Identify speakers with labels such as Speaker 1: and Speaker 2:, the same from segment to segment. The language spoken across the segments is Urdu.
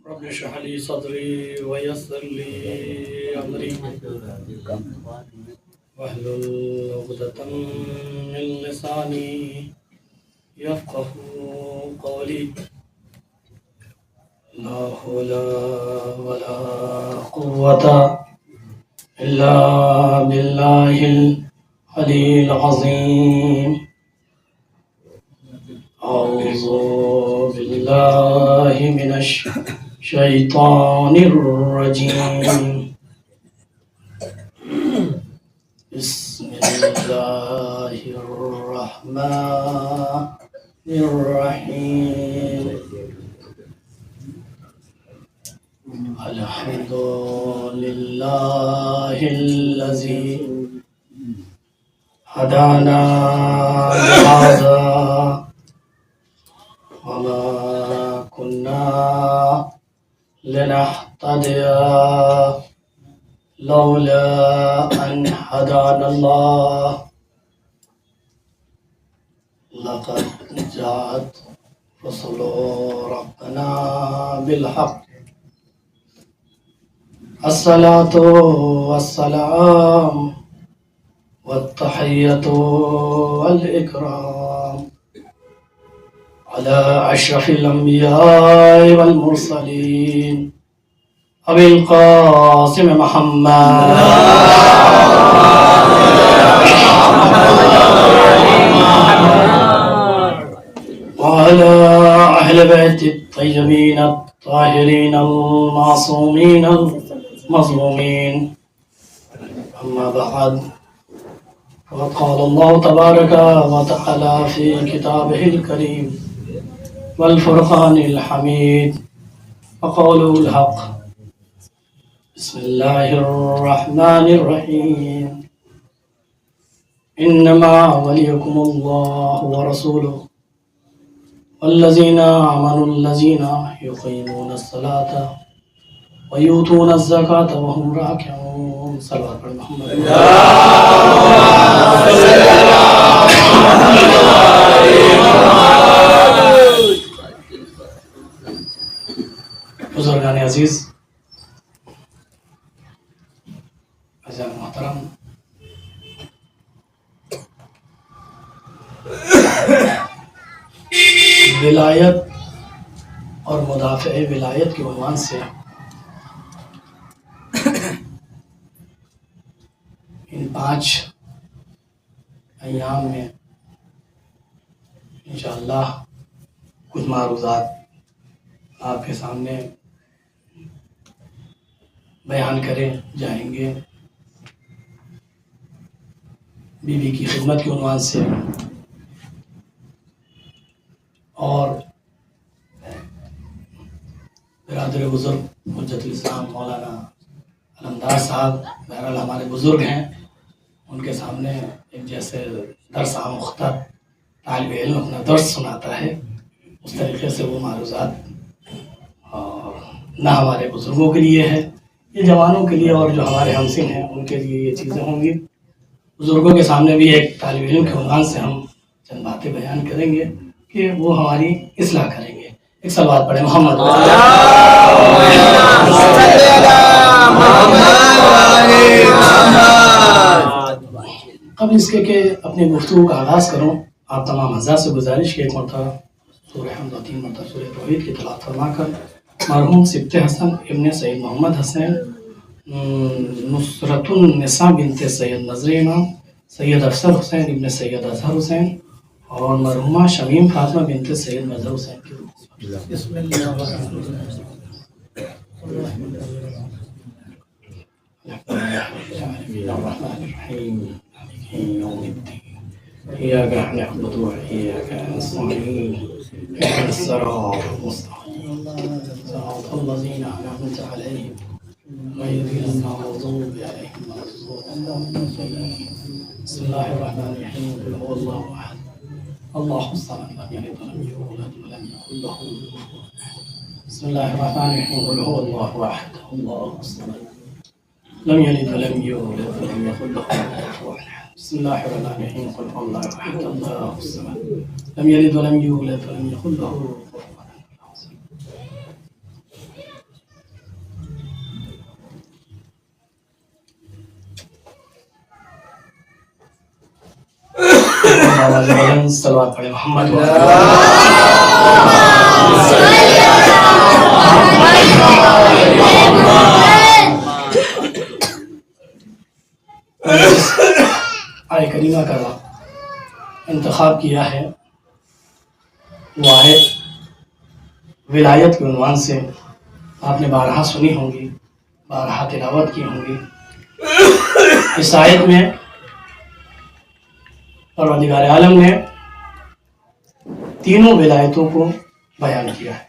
Speaker 1: رب اشرح لي صدري ويسر لي أمري واحلل عقدة من لساني يفقه قولي. لا حول ولا قوة إلا بالله العلي العظيم. أعوذ بالله من الشيطان الرجيم. بسم الله الرحمن الرحيم. الحمد لله الذي هدانا لهذا وما كنا لنهتدي لولا أن هدانا الله. لقد جاءت رسل ربنا بالحق. الصلاة والسلام والتحية والإكرام على أشرف الأنبياء والمرسلين أبي القاسم محمد وعلى أهل بيت الطيبين الطاهرين المعصومين المظلومين. أما بعد، وقد قال الله تبارك وتعالى في كتابه الكريم والفرقان الحميد وقوله الحق. بسم الله الرحمن الرحيم. إنما وليكم الله ورسوله والذين آمنوا الذين يقيمون الصلاة ويؤتون الزكاة وهم راكعون. صلوات پر محمد. بزرگان عزیز، عزیزان محترم، ولایت اور مدافع ولایت کے عنوان سے ان 5 ایام میں انشاءاللہ کچھ معروضات آپ کے سامنے بیان کرے جائیں گے. بیوی کی خدمت کے عنوان سے اور برادر بزرگ حجت الاسلام مولانا علمدار صاحب بہرحال ہمارے بزرگ ہیں، ان کے سامنے ایک جیسے درس آموختہ طالب علم اپنا درس سناتا ہے، اس طریقے سے وہ معروضات اور نہ ہمارے بزرگوں کے لیے ہے، یہ جوانوں کے لیے اور جو ہمارے ہمسن ہیں ان کے لیے یہ چیزیں ہوں گی. بزرگوں کے سامنے بھی ایک طالب علم کے عنوان سے ہم چند باتیں بیان کریں گے کہ وہ ہماری اصلاح کریں گے. ایک صلوات پڑھیں محمد. قبل اس کے کہ اپنی گفتگو کا آغاز کروں، آپ تمام حضرات سے گزارش کی ایک مرتبہ سورہ حمد و 3 مرتبہ سورہ توحید کی تلاوت فرما کر مرحوم سبط حسن ابن سید محمد حسین، نصرت النساء بنت سید نظر امام، سید افسر حسین ابن سید اظہر حسین اور مرحومہ شمیم فاطمہ بنت سید مظہر حسین کی روح. بسم اللہ الرحمن الرحیم. يوم الدين إياك نعبد وإياك نستعين اهدنا الصراط المستقيم صراط الذين أنعمت عليهم غير المغضوب عليهم ولا الضالين. بسم الله الرحمن الرحيم. قل هو الله أحد الله الصمد لم يلد ولم يولد ولم يكن له كفوا أحد. بسم الله الرحمن الرحيم. قل هو الله أحد الله الصمد لم يلد ولم يولد ولم يكن له كفوا أحد. بسم الله الرحمن الرحيم. قل هو الله أحد الله الصمد لم يلد ولم يولد ولم يكن له كفوا أحد. صلوات پڑھے محمد آئے کریمہ کا انتخاب کیا ہے وہ آیت ولایت کے عنوان سے آپ نے بارہا سنی ہوں گی، بارہا تلاوت کی ہوں گی۔ اس آیت میں پروردگار عالم نے تینوں ولایتوں کو بیان کیا ہے۔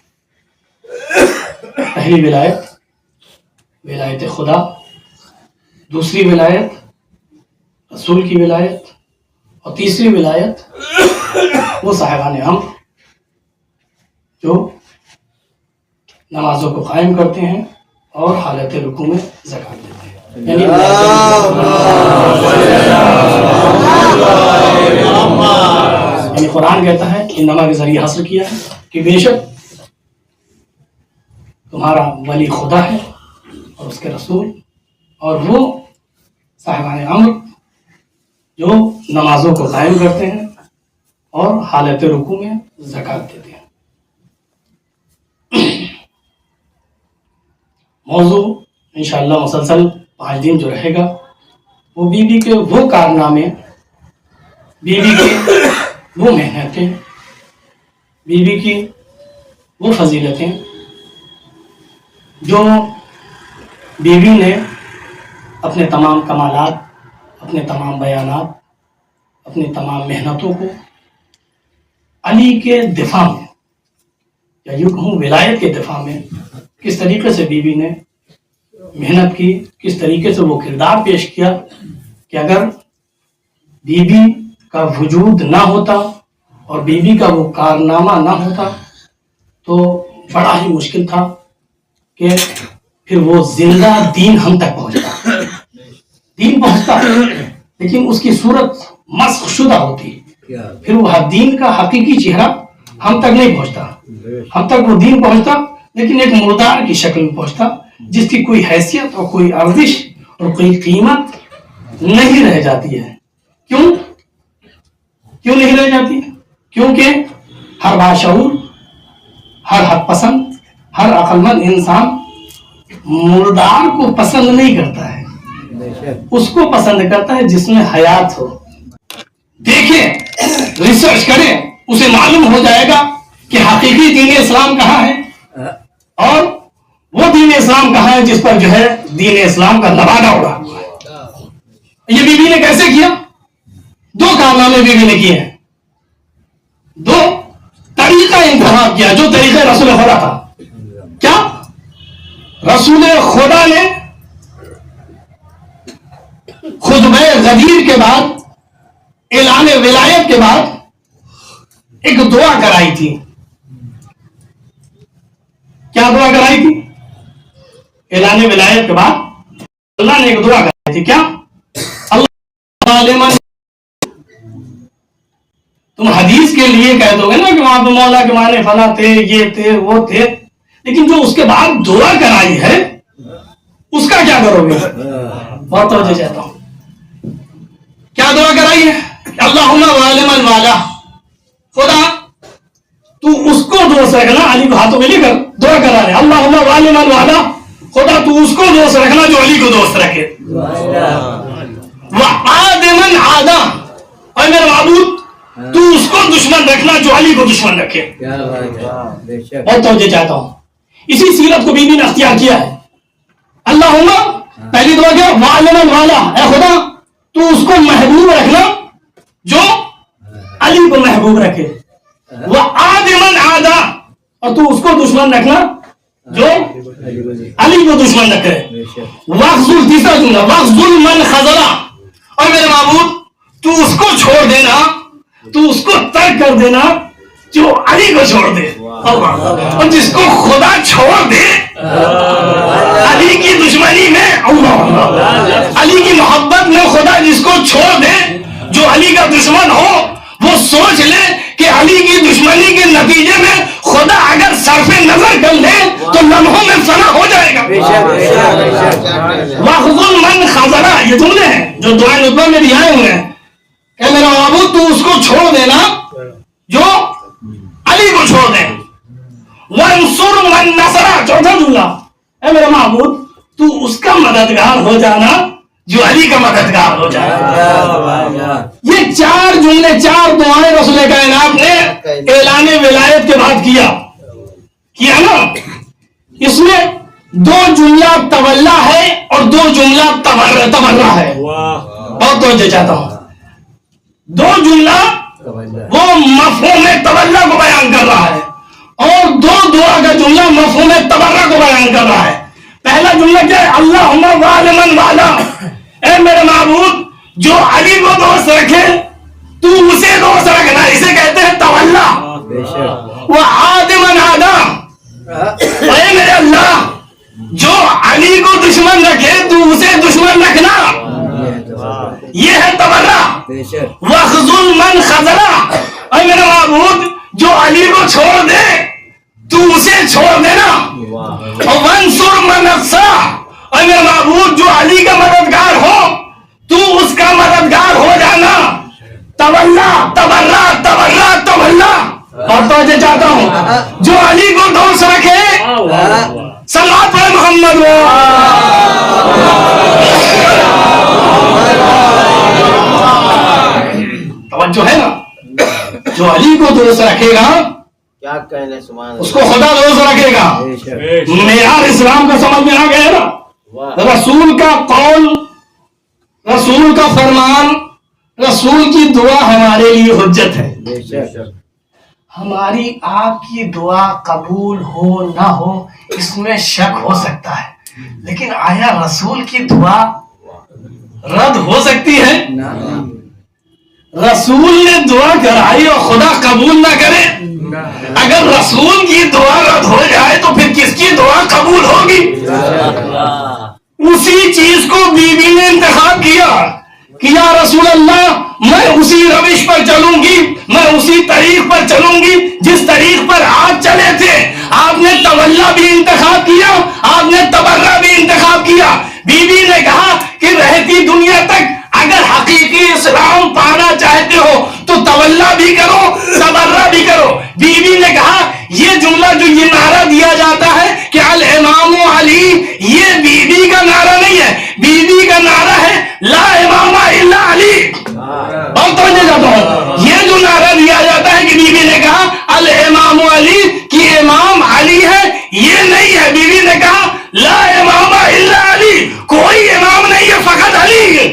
Speaker 1: پہلی ولایت ولایت خدا، دوسری ولایت رسول کی ولایت، اور تیسری ولایت وہ صاحبان امر جو نمازوں کو قائم کرتے ہیں اور حالت رکوع میں زکات دیتے ہیں۔ یعنی قرآن کہتا ہے کہ انما کے ذریعے حاصل کیا ہے کہ بے شک تمہارا ولی خدا ہے اور اس کے رسول اور وہ صاحبان امر جو نمازوں کو قائم کرتے ہیں اور حالت رکوع میں زکات دیتے ہیں۔ موضوع انشاءاللہ مسلسل 5 دن جو رہے گا وہ بیوی کے وہ کارنامے، بیوی کی وہ محنتیں، بیوی کی وہ فضیلتیں جو بیوی نے اپنے تمام کمالات، اپنے تمام بیانات، اپنی تمام محنتوں کو علی کے دفاع میں یا یوں کہوں ولایت کے دفاع میں کس طریقے سے بیوی نے محنت کی، کس طریقے سے وہ کردار پیش کیا کہ اگر بیوی کا وجود نہ ہوتا اور بیوی کا وہ کارنامہ نہ ہوتا تو بڑا ہی مشکل تھا کہ پھر وہ زندہ دین ہم تک پہنچتا، دین پہنچتا لیکن اس کی صورت مسخ شدہ ہوتی، پھر وہ دین کا حقیقی چہرہ ہم تک نہیں پہنچتا، ہم تک وہ دین پہنچتا لیکن ایک مردار کی شکل میں پہنچتا جس کی کوئی حیثیت اور کوئی ارزش اور کوئی قیمت نہیں رہ جاتی ہے۔ کیوں نہیں رہ جاتی؟ کیونکہ ہر باشعور، ہر حق پسند، ہر عقل مند انسان مردار کو پسند نہیں کرتا ہے، اس کو پسند کرتا ہے جس میں حیات ہو۔ دیکھیں، ریسرچ کریں، اسے معلوم ہو جائے گا کہ حقیقی دین اسلام کہاں ہے اور وہ دین اسلام کہاں ہے جس پر جو ہے دین اسلام کا لبادہ اڑا ہوا ہے۔ یہ بیوی نے کیسے کیا؟ 2 کارنامے بیوی نے کیے ہیں، 2 طریقہ انتخاب کیا جو طریقہ رسول خدا تھا۔ کیا؟ رسول خدا نے خطبہ غدیر کے بعد، اعلان ولایت کے بعد ایک دعا کرائی تھی۔ کیا دعا کرائی تھی؟ اعلان ولایت کے بعد اللہ نے ایک دعا کرائی تھی۔ کیا؟ اللہ، تم حدیث کے لیے کہہ دو گے نا کہ وہاں پہ مولا کے معنی فلاں تھے، یہ تھے، وہ تھے، لیکن جو اس کے بعد دعا کرائی ہے اس کا کیا کرو گے؟ بہت توجہ چاہتا ہوں۔ کیا دعا کرائی ہے؟ اللہم والم الوالا، خدا تو اس کو دوست رکھنا، علی کو ہاتھوں میں لے کر دعا کرا رہے، اللہم والم الوالا، خدا تو اس کو دوست رکھنا جو علی کو دوست رکھے، وعاد من عادا، اور میرے معبود تو اس کو دشمن رکھنا جو علی کو دشمن رکھے۔ بہت توجہ چاہتا ہوں۔ اسی سیرت کو بیوی نے اختیار کیا ہے۔ اللہم، پہلی دعا کیا؟ والم الوالا، اے خدا تو اس کو محبوب رکھنا جو علی کو محبوب رکھے، وعاد من عادا، اور تو اس کو دشمن رکھنا جو علی کو دشمن رکھے، واخذل، تیسرا جملہ، واخذل من خذلا، اور میرے معبود تو اس کو چھوڑ دینا، تو اس کو ترک کر دینا جو علی کو چھوڑ دے، اور جس کو خدا چھوڑ دے علی کی دشمنی میں، علی کی محبت میں خدا جس کو چھوڑ دے جو علی کا دشمن ہو، وہ سوچ لے کہ علی کی دشمنی کے نتیجے میں خدا اگر صرف نظر کر لے تو لمحوں میں فنا ہو جائے گا۔ واخذل من خذلا، یہ جملے ہیں جو دعائے نطبہ میں بھی آئے ہوئے ہیں کہ میرا معبود تو اس کو چھوڑ دینا جو علی کو چھوڑ دے. وانصر من نصرہ، چوتھا جملہ، اے میرا معبود تو اس کا مددگار ہو جانا جو علی کا مددگار ہو جانا. یہ 4 جملے 4 دعائیں رسول کائنات نے اعلان ولایت کے بعد کیا نا. اس میں 2 جملہ تولا ہے اور 2 جملہ تبرہ ہے. بہت توجہ چاہتا ہوں. 2 جملہ وہ مفہوم تولا کو بیان کر رہا ہے اور 2 دعا کا جملہ مفہوم تبرہ کو بیان کر رہا ہے. پہلا جملہ کیا ہے؟ اللہم ظالمن والا، اے میرے معبود جو علی کو دوست رکھے تو اسے دوست رکھنا، اسے کہتے ہیں تولا. وہ عادمن عادا، اے میرے اللہ جو علی کو دشمن رکھے تو اسے دشمن رکھنا، یہ ہے تبرہ. وخذل من خذلہ، اے میرے معبود جو علی کو چھوڑ دے تو اسے چھوڑ دینا. اور وانصر من نصرہ، اے میرے معبود جو علی کا مددگار ہو تو اس کا مددگار ہو جانا. تولا تبرہ تبرہ تولا. اور توجہ چاہتا ہوں جو علی کو دوست رکھے صلوات پڑھے محمد. توجہ ہے نا، جو علی کو دوست رکھے گا
Speaker 2: کیا کہنے
Speaker 1: اس کو خدا دوست رکھے گا. معیار اسلام کا سمجھ میں آ گیا نا. رسول کا قول، رسول کا فرمان، رسول کی دعا ہمارے لیے حجت ہے. ہماری آپ کی دعا قبول ہو نہ ہو اس میں شک ہو سکتا ہے، لیکن آیا رسول کی دعا رد ہو سکتی ہے؟ رسول نے دعا کرائی اور خدا قبول نہ کرے. اگر رسول کی دعا رد ہو جائے تو پھر کس کی دعا قبول ہوگی؟ اسی چیز کو بی بی نے انتخاب کیا کہ یا رسول اللہ میں اسی روش پر چلوں گی، میں اسی طریق پر چلوں گی جس طریق پر آپ چلے تھے. آپ نے تولا بھی انتخاب کیا، آپ نے تبرہ بھی انتخاب کیا. بی بی نے کہا کہ رہتی دنیا تک اگر حقیقی اسلام پانا چاہتے ہو تو تولا بھی کرو تبرہ بھی کرو. بی بی نے کہا یہ جملہ جو یہ نعرہ دیا جاتا ہے کہ الامام علی، یہ بی بی کا نعرہ نہیں ہے، بی بی کا نعرہ ہے لا امام الا علی. بہت توجہ چاہتا ہوں، یہ جو نعرہ دیا جاتا ہے کہ بی بی نے کہا الامام علی کہ امام علی ہے، یہ نہیں ہے. بی بی نے کہا لا امام الا علی، کوئی امام نہیں ہے فقط علی ہے.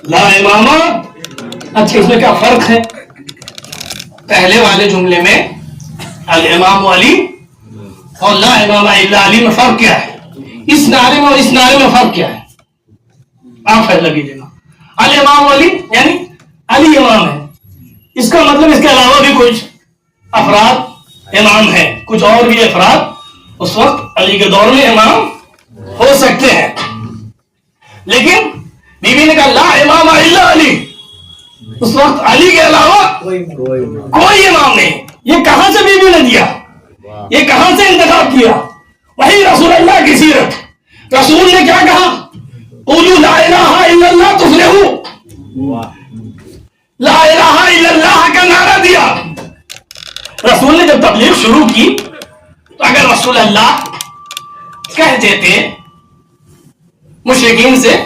Speaker 1: لا امامہ. اچھا اس میں کیا فرق ہے؟ پہلے والے جملے میں الامام علی اور لا امام الا علی میں فرق کیا ہے؟ اس نعرے میں اور اس نعرے میں فرق کیا ہے؟ آپ فیصلہ کیجیے گا. الامام علی یعنی علی امام ہے، اس کا مطلب اس کے علاوہ بھی کچھ افراد امام ہیں، کچھ اور بھی افراد اس وقت علی کے دور میں امام ہو سکتے ہیں. لیکن بی بی نے کہا لا امام الا علی، اس وقت علی کے علاوہ کوئی امام نہیں. یہ کہاں سے بی بی نے دیا؟ یہ کہاں سے انتخاب کیا؟ وہی رسول اللہ کی سیرت. رسول نے کیا کہا؟ قولوا لا الہ الا اللہ تفلحوا. لا الہ الا اللہ کا نعرہ دیا. رسول نے جب تبلیغ شروع کی تو اگر رسول اللہ کہہ دیتے مشرکین سے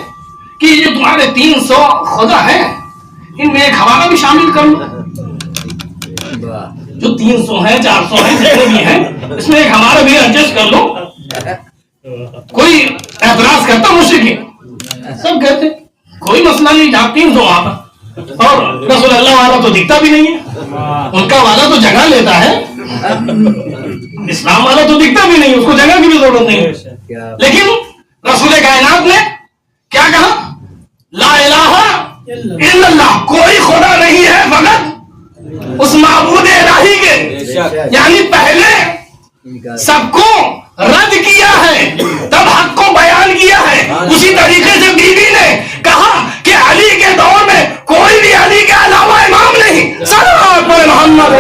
Speaker 1: کہ یہ تمہارے 300 خدا ہیں، ان میں ایک ہمارا بھی شامل کر لو، جو 300 ہیں 400 ہیں جتنے بھی ہیں اس میں ایک ہمارا بھی ایڈجسٹ کر لو. کوئی اعتراض کرتا مشرکین؟ سب کہتے کوئی مسئلہ نہیں، جہاں 300 وہاں پر. اور رسول اللہ والا تو دکھتا بھی نہیں ہے، ان کا والا تو جگہ لیتا ہے، اسلام والا تو دکھتا بھی نہیں، اس کو جگہ کی بھی ضرورت نہیں ہے. لیکن رسول کائنات نے کیا کہا؟ لا الہ الا اللہ، کوئی خدا نہیں ہے مگر اس معبود الہی کے. یعنی پہلے سب کو رد کیا ہے تب حق کو بیان کیا ہے. اسی طریقے سے بیوی نے کہا کہ علی کے دور میں کوئی بھی علی کے علاوہ امام نہیں. صلوات پر محمد.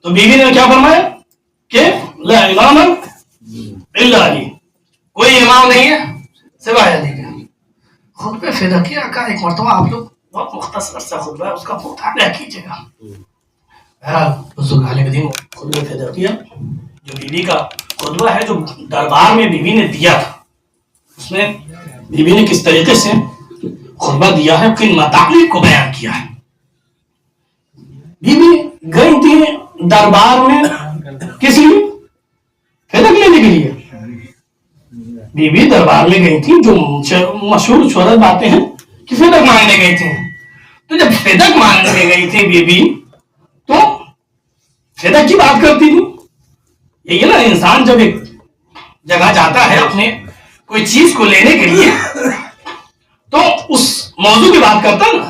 Speaker 1: تو بیوی نے کیا فرمایا کہ لا امام الا علی، کوئی امام نہیں ہے سوائے علی کے. خطبہ فدقیہ کا ایک مرتبہ آپ لوگ بہت مختصر سا خطبہ ہے، اس کا مطالعہ کیجیے گا. بہرحال بزرگ عالم دین خطبہ فدقیہ جو بیوی کا خطبہ ہے جو دربار میں بیوی نے دیا تھا، اس میں بیوی نے کس طریقے سے خطبہ دیا ہے، کن مطالب کو بیان کیا ہے. بیوی گئی تھی دربار میں کس لیے؟ فدق لینے کے لیے. بیوی دربار میں گئی تھی، جو مشہور شہرت باتیں ہیں کہ فدق مانگنے گئی تھی. تو جب فدق مانگنے گئی تھی بیوی تو فدق کی بات کرتی تھی. یہی نا، انسان جب ایک جگہ جاتا ہے اپنے کوئی چیز کو لینے کے لیے تو اس موضوع کی بات کرتا ہے نا،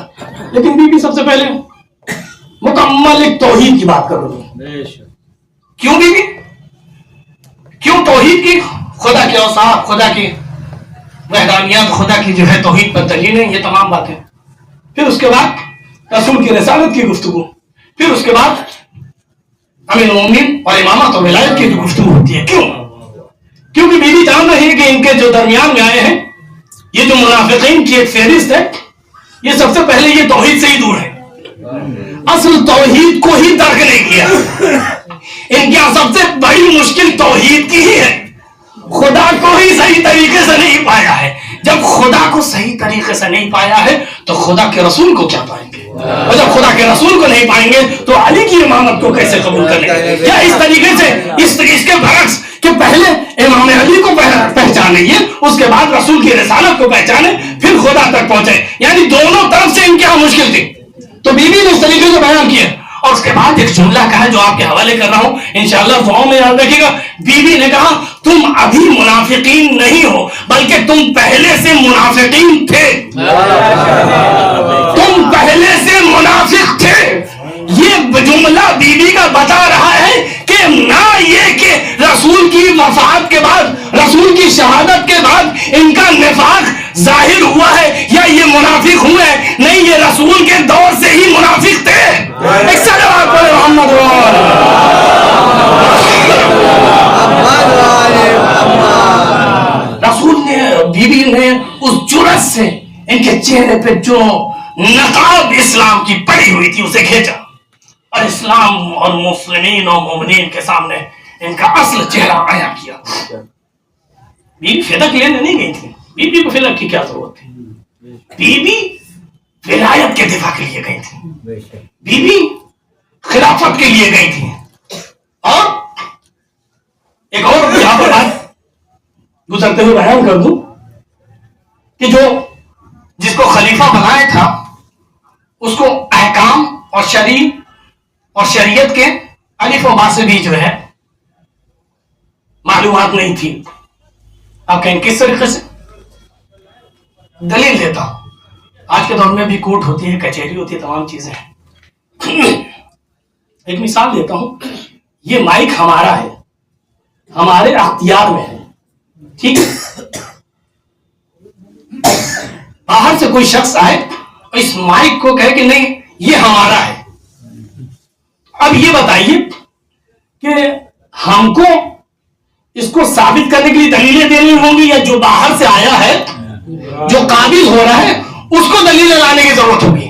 Speaker 1: لیکن بیوی سب سے پہلے مکمل ایک توحید کی بات کر رہی ہے. کیوں بیوی؟ کیوں توحید کی؟ خدا کے اوصاف، خدا کی وحدانیت، خدا کی جو ہے توحید پر دلیل ہے، یہ تمام باتیں. پھر اس کے بعد رسول کی رسالت کی گفتگو، پھر اس کے بعد امیر المومنین اور امامت اور ولایت کی جو گفتگو ہوتی ہے. کیوں؟ کیونکہ بیوی جان رہی ہے کہ ان کے جو درمیان میں آئے ہیں، یہ جو منافقین کی ایک فہرست ہے، یہ سب سے پہلے یہ توحید سے ہی دور ہے، اصل توحید کو ہی درک نہیں کیا. ان کی سب سے بڑی مشکل توحید کی ہی ہے، خدا کو ہی صحیح طریقے سے نہیں پایا ہے. جب خدا کو صحیح طریقے سے نہیں پایا ہے تو خدا کے رسول کو کیا پائیں گے؟ اور جب خدا کے رسول کو نہیں پائیں گے تو علی کی امامت کو کیسے قبول کریں گے؟ کیا اس طریقے سے اس کے برعکس کہ پہلے امام علی کو پہچانے، اس کے بعد رسول کی رسالت کو پہچانے، پھر خدا تک پہنچے. یعنی دونوں طرف سے ان کی مشکل تھی. تو بیوی نے اس طریقے سے بیان کیا. اور اس کے بعد ایک جملہ کہا جو آپ کے حوالے کر رہا ہوں، انشاءاللہ دعاؤں میں یاد رکھیے گا. بیوی نے کہا تم ابھی منافقین نہیں ہو بلکہ تم پہلے سے منافقین تھے. تم پہلے سے منافق تھے. یہ جملہ بیوی کا بتا رہا ہے کہ نہ یہ کہ رسول کی وفات کے بعد، رسول کی شہادت کے بعد ان کا نفاق ظاہر ہوا ہے یا یہ منافق ہوئے ہیں، نہیں، یہ رسول کے دور سے ہی منافق تھے. ایک صلوات پڑھیں محمد. رسول نے، بیوی نے اس جرأت سے ان کے چہرے پہ جو نقاب اسلام کی پڑی ہوئی تھی اسے کھینچا اور اسلام اور مسلمین اور مومنین کے سامنے ان کا اصل چہرہ عیاں کیا. بیوی فدق لینے نہیں گئی تھی. بیوی کو فدق کی کیا ضرورت تھی؟ بیوی ولایت کے دفاع کے لیے گئی تھی. بیوی خلافت کے لیے گئی تھی. اور ایک اور یہاں پر بات گزرتے ہوئے بیان کر دوں کہ جس کو خلیفہ بنایا تھا اس کو احکام اور شریعت کے الف و با سے بھی جو ہے معلومات نہیں تھی. آپ کہیں کس طریقے سے؟ دلیل دیتا ہوں. آج کے دور میں بھی کورٹ ہوتی ہے، کچہری ہوتی ہے، تمام چیزیں ہیں. ایک مثال دیتا ہوں. یہ مائک ہمارا ہے، ہمارے اختیار میں ہے، ٹھیک ہے. باہر سے کوئی شخص آئے اور اس مائک کو کہے کہ نہیں یہ ہمارا ہے. اب یہ بتائیے کہ ہم کو اس کو ثابت کرنے کے لیے دلیلیں دینی ہوں گی یا جو باہر سے آیا ہے، جو قابل ہو رہا ہے، اس کو دلیلیں لانے کی ضرورت ہوگی،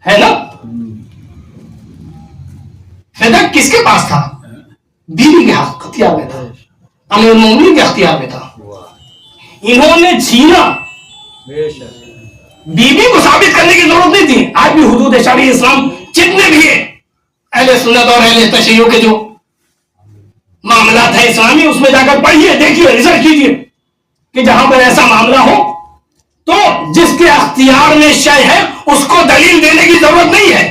Speaker 1: ہے نا؟ فدق کس کے پاس تھا؟ بیوی کے اختیار میں تھا، امیر المومنین کے اختیار میں تھا. انہوں نے چھینا. بیوی کو ثابت کرنے کی ضرورت نہیں تھی. آج بھی حدود شرعی اسلام جتنے بھی ہیں اہل سنت اور اہل تشیع کے جو معاملات ہیں اسلامی، اس میں جا کر پڑھیے، دیکھیے، ریسرچ کیجیے کہ جہاں پر ایسا معاملہ ہو تو جس کے اختیار میں شے ہے اس کو دلیل دینے کی ضرورت نہیں ہے.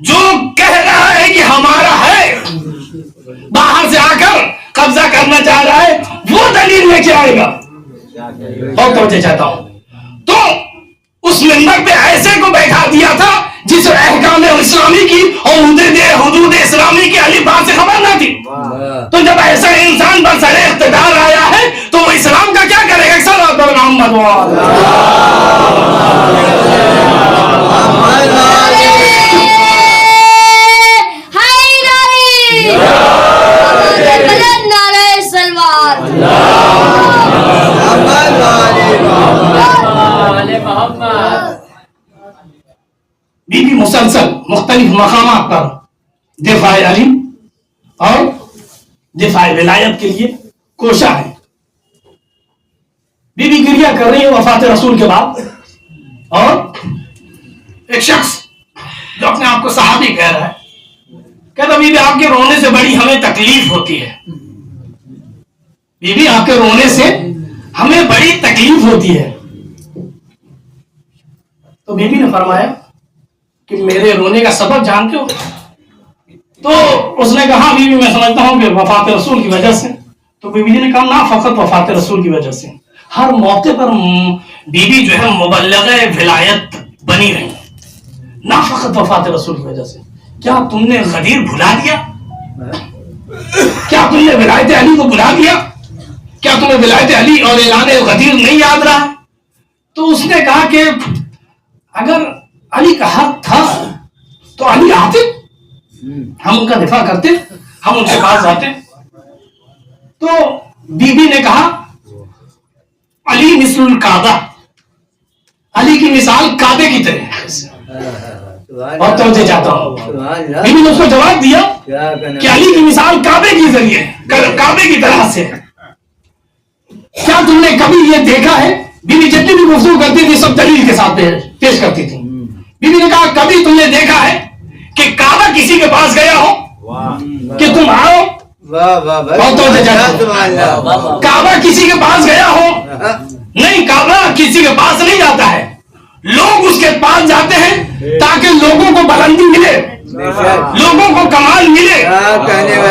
Speaker 1: جو کہہ رہا ہے کہ ہمارا ہے باہر سے آ کر قبضہ کرنا چاہ رہا ہے وہ دلیل لے کے آئے گا. اور توجہ چاہتا ہوں تو اس منبر پہ ایسے کو بیٹھا دیا تھا جس احکام اسلامی کی اور حدود اسلامی کی علی بات سے خبر نہ تھی. تو جب ایسا انسان برسر اقتدار آیا ہے تو وہ اسلام کا کیا کرے گا؟ بی بی مسلسل مختلف مقامات پر دفاع علی اور دفاع ولایت کے لیے کوشاں ہے. بی بی گریہ کر رہی ہے وفات رسول کے بعد اور ایک شخص جو اپنے آپ کو صحابی کہہ رہا ہے کہتا بی بی آپ کے رونے سے بڑی ہمیں تکلیف ہوتی ہے. بی بی آپ کے رونے سے ہمیں بڑی تکلیف ہوتی ہے. تو بی بی نے فرمایا کہ میرے رونے کا سبب جانتے ہو؟ تو اس نے کہا بی بی میں سمجھتا ہوں کہ وفات رسول کی وجہ سے. تو بی بی نے کہا نہ فقط وفات رسول کی وجہ سے، ہر موقع پر بی بی جو ہے مبلغ ولایت بنی رہی، نہ فقط وفات رسول کی وجہ سے. کیا تم نے غدیر بھلا دیا؟ کیا تم نے ولایت علی کو بھلا دیا؟ کیا تمہیں ولایت علی اور اعلان غدیر نہیں یاد رہا؟ تو اس نے کہا کہ اگر علی کا حق تھا تو علی آتے، ہم ان کا دفاع کرتے، ہم ان کے پاس جاتے. تو بی بی نے کہا علی مثل الکعبہ، علی کی مثال کعبے کی طرح ہے. اور توجہ چاہتا ہوں بی بی نے اس کو جواب دیا کہ علی کی مثال کعبے کی ذریعے کعبے کی طرح سے. کیا تم نے کبھی یہ دیکھا ہے؟ بی بی جتنی بھی گفتگو کرتی تھی سب دلیل کے ساتھ پیش کرتی تھی. بی بی نے کہا کبھی تم نے دیکھا ہے کہ کعبہ کسی کے پاس گیا ہو کہ تم آؤ؟ کعبہ کسی کے پاس گیا ہو؟ نہیں، کعبہ کسی کے پاس نہیں جاتا ہے، لوگ اس کے پاس جاتے ہیں تاکہ لوگوں کو بلندی ملے، لوگوں کو کمال ملے،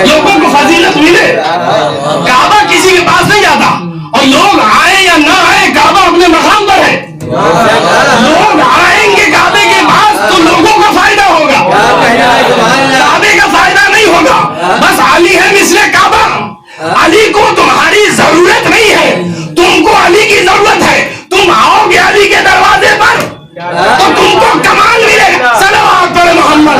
Speaker 1: لوگوں کو فضیلت ملے. کعبہ کسی کے پاس نہیں جاتا، اور لوگ آئے یا نہ آئے کعبہ اپنے مقام پر ہے. لوگ آئیں گے کعبے کے پاس تو لوگوں کا فائدہ ہوگا، کعبے کا فائدہ نہیں ہوگا. بس علی ہے مثل کعبہ. علی کو تمہاری ضرورت نہیں ہے، تم کو علی کی ضرورت ہے. تم آؤ گے علی کے دروازے پر تو تم کو کمال ملے گا. صلوات پڑھ محمد.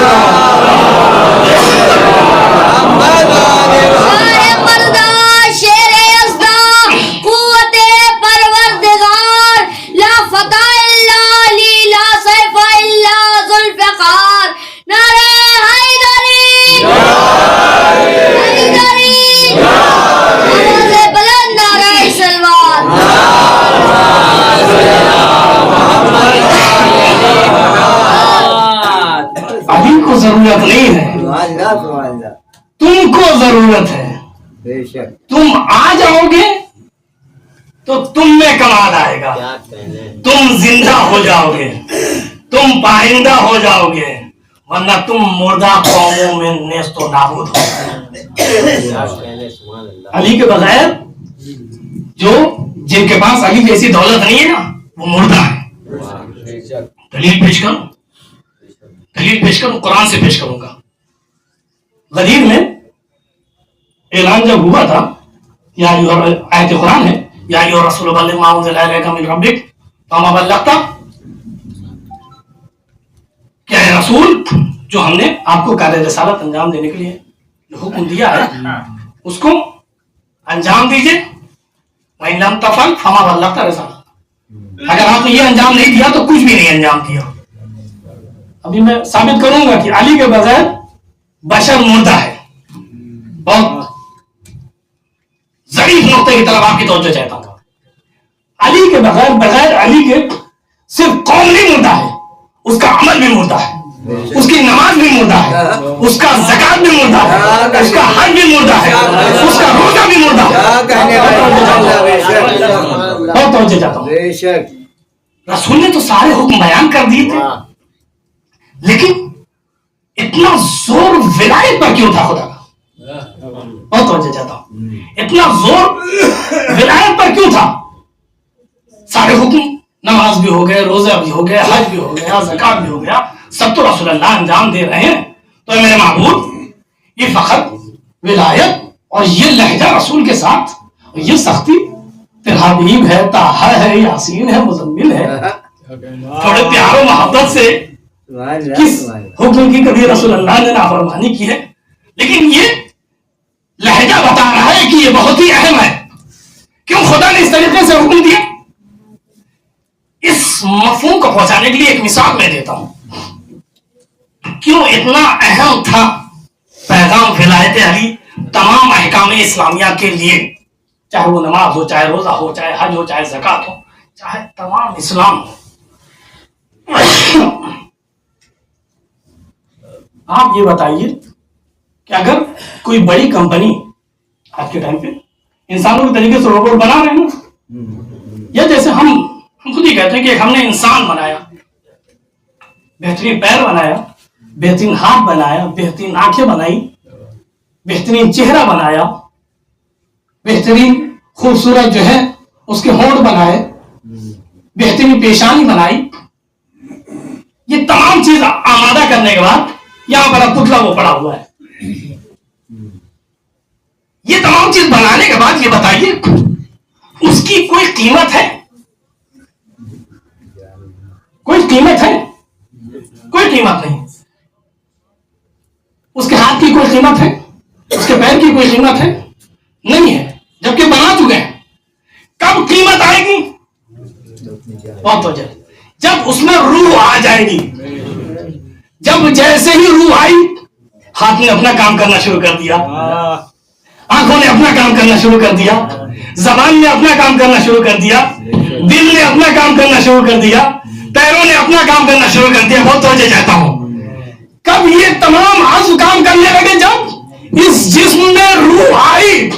Speaker 1: علی کو ضرورت نہیں ہے، تم کو ضرورت ہے. تم آ جاؤ گے تو تم میں کمال آئے گا، تم زندہ ہو جاؤ گے، تم پائندہ ہو جاؤ گے، ورنہ تم مردہ قوموں میں نیست و نابود ہو. علی کے بغیر جن کے پاس علی جیسی دولت نہیں ہے نا وہ مردہ ہے. دلیل پیش کروں قرآن سے پیش کروں گا. غدیر میں اعلان جب ہوا تھا، یا آیت قرآن ہے یا ایھا الرسول بلغ ما انزل الیک من ربک فما بلغت، کہ اے رسول جو ہم نے آپ کو کار رسالت انجام دینے کے لیے حکم دیا ہے اس کو انجام دیجیے. وَإِن لَمْ تَفْعَلْ فَمَا بَلَّغْتَ رِسَالَتَهُ، اگر آپ نے یہ انجام نہیں دیا تو کچھ بھی نہیں انجام دیا. ابھی میں ثابت کروں گا کہ علی کے بغیر بشر مردہ ہے. بہت ظریف نقطے کی طرف آپ کی توجہ چاہتا ہوں. علی کے بغیر علی کے صرف قوم نہیں مردہ ہے، اس کا عمل بھی مردہ ہے، اس کی نماز بھی مردہ ہے، اس کا زکات بھی مردہ ہے، اس کا حج بھی مردہ ہے، اس کا روزہ بھی مردہ ہے. بہت توجہ چاہتا ہوں. رسول نے تو سارے حکم بیان کر دیے تھے، لیکن اتنا زور ولایت پر کیوں تھا خدا کا؟ بہت توجہ چاہتا ہوں، اتنا زور ولایت پر کیوں تھا؟ سارے حکم، نماز بھی ہو گئے، روزہ بھی ہو گیا، حج بھی ہو گیا، زکات بھی ہو گیا، سب تو رسول اللہ انجام دے رہے ہیں، تو میرے معبود یہ فقط ولایت اور یہ لہجہ رسول کے ساتھ، یہ سختی، پھر حبیب ہے، طٰہٰ ہے، یاسین ہے، مزمل ہے، تھوڑے پیار و محبت سے کس حکم کی کبھی رسول اللہ نے نافرمانی کی ہے؟ لیکن یہ لہجہ بتا رہا ہے کہ یہ بہت ہی اہم ہے. کیوں خدا نے اس طریقے سے حکم دیا؟ اس مفہوم کو پہنچانے کے لیے ایک مثال میں دیتا ہوں. کیوں اتنا اہم تھا پیغام ولایت علی تمام احکام اسلامیہ کے لیے، چاہے وہ نماز ہو، چاہے روزہ ہو، چاہے حج ہو، چاہے زکات ہو، چاہے تمام اسلام ہو. آپ یہ بتائیے کہ اگر کوئی بڑی کمپنی آج کے ٹائم پہ انسانوں کے طریقے سے روبوٹ بنا رہے ہیں، یا جیسے ہم خود ہی کہتے ہیں کہ ہم نے انسان بنایا، بہترین پیر بنایا، بہترین ہاتھ بنایا، بہترین آنکھیں بنائی، بہترین چہرہ بنایا، بہترین خوبصورت جو ہے اس کے ہونٹ بنائے، بہترین پیشانی بنائی. یہ تمام چیز آمادہ کرنے کے بعد یہاں پر پتلا وہ پڑا ہوا ہے. یہ تمام چیز بنانے کے بعد یہ بتائیے اس کی کوئی قیمت ہے؟ کوئی قیمت ہے؟ کوئی قیمت نہیں. اس کے ہاتھ کی کوئی قیمت ہے؟ اس کے پیر کی کوئی قیمت ہے؟ نہیں ہے، جبکہ بنا چکے ہیں. کب قیمت آئے گی؟ بہت ہو جائے جب اس میں روح آ جائے گی. جب جیسے ہی روح آئی، ہاتھ نے اپنا کام کرنا شروع کر دیا، آنکھوں نے اپنا کام کرنا شروع کر دیا، زبان نے اپنا کام کرنا شروع کر دیا، دل نے اپنا کام کرنا شروع کر دیا، پیروں نے اپنا کام کرنا شروع کر دیا. بہت توجہ چاہتا ہوں. کب یہ تمام عضو کام کرنے لگے؟ جب اس جسم میں روح آئی.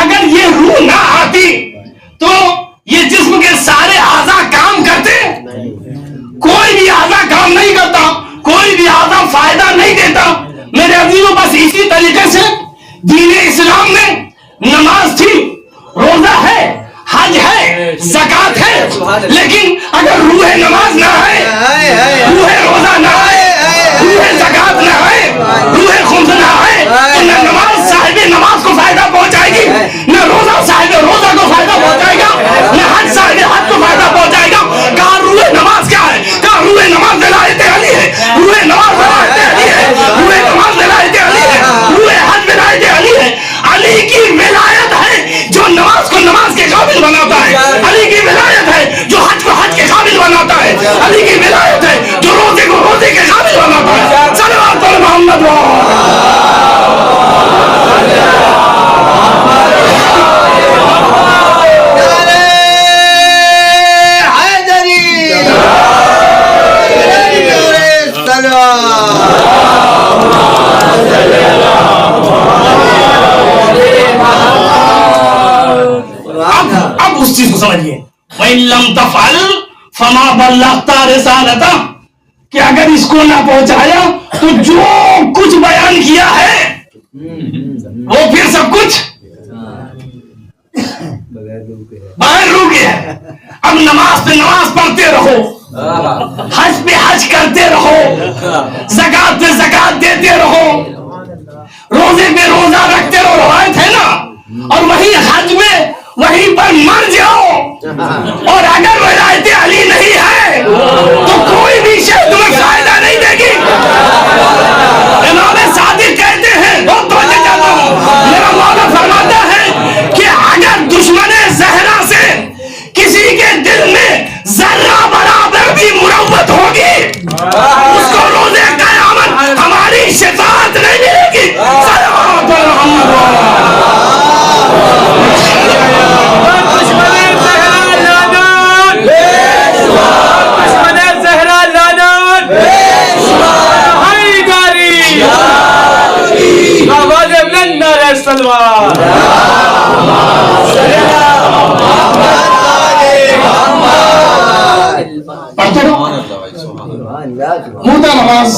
Speaker 1: اگر یہ روح نہ آتی تو یہ جسم کے سارے اعضاء کام کرتے؟ کوئی بھی اعضاء کام نہیں کرتا، کوئی بھی اعضاء فائدہ نہیں دیتا. میرے عزیزوں، بس اسی طریقے سے دین اسلام میں نماز تھی، روزہ ہے، حج ہے، زکات ہے، لیکن اگر روح نماز نہ آئے، روح روزہ نہ آئے، روح زکات نہ آئے، روح خمس نہ آئے، تو نہ نماز صاحب نماز کو فائدہ پہنچائے گی، نہ روزہ صاحب روزہ کو فائدہ پہنچائے گا، نہ حج صاحب حج کو فائدہ پہنچائے گا. کہاں روح نماز کیا ہے؟ کہاں روح نماز ولایت علی ہے، روح نماز ولایت علی ہے، روح نماز ولایت علی ہے، روح حج ولایت علی ہے. علی کی ولایت ہے جو نماز کو نماز کے قابل بناتا ہے. علی کی ولایت ہے جو حج کو حج کے قابل بناتا ہے. علی کی ولایت ہے جو روزے کو روزے کے قابل بناتا ہے. صلوات علی محمد. اب اس چیز کو سمجھیے، وَإِن لَمْ تَفْعَلْ فَمَا بَلَّغْتَ رِسَالَتَهُ، کہ اگر اس کو نہ پہنچایا تو جو کچھ بیان کیا ہے وہ پھر سب کچھ بغیر روح کے ہے. اب نماز پہ نماز پڑھتے رہو، حج پہ حج کرتے رہو، زکات پہ زکات دیتے رہو، روزے پہ روزہ رکھتے رہو، روایت ہے نا، اور وہی حج میں وہیں پر مر جاؤ. اور اگر ولایت علی نہیں ہے تو کوئی بھی شے تمہیں فائدہ نہیں دے گی. امام صادق کہتے ہیں، بہت توجہ چاہتا ہوں، میرا مولا فرماتا ہے کہ اگر دشمن زہرا سے کسی کے دل میں ذرہ برابر بھی مروت ہوگی، اس کو روزے قیامت ہماری شفاعت نہیں ملے گی. صلوات محمد. پڑھتے رہو، مردہ نماز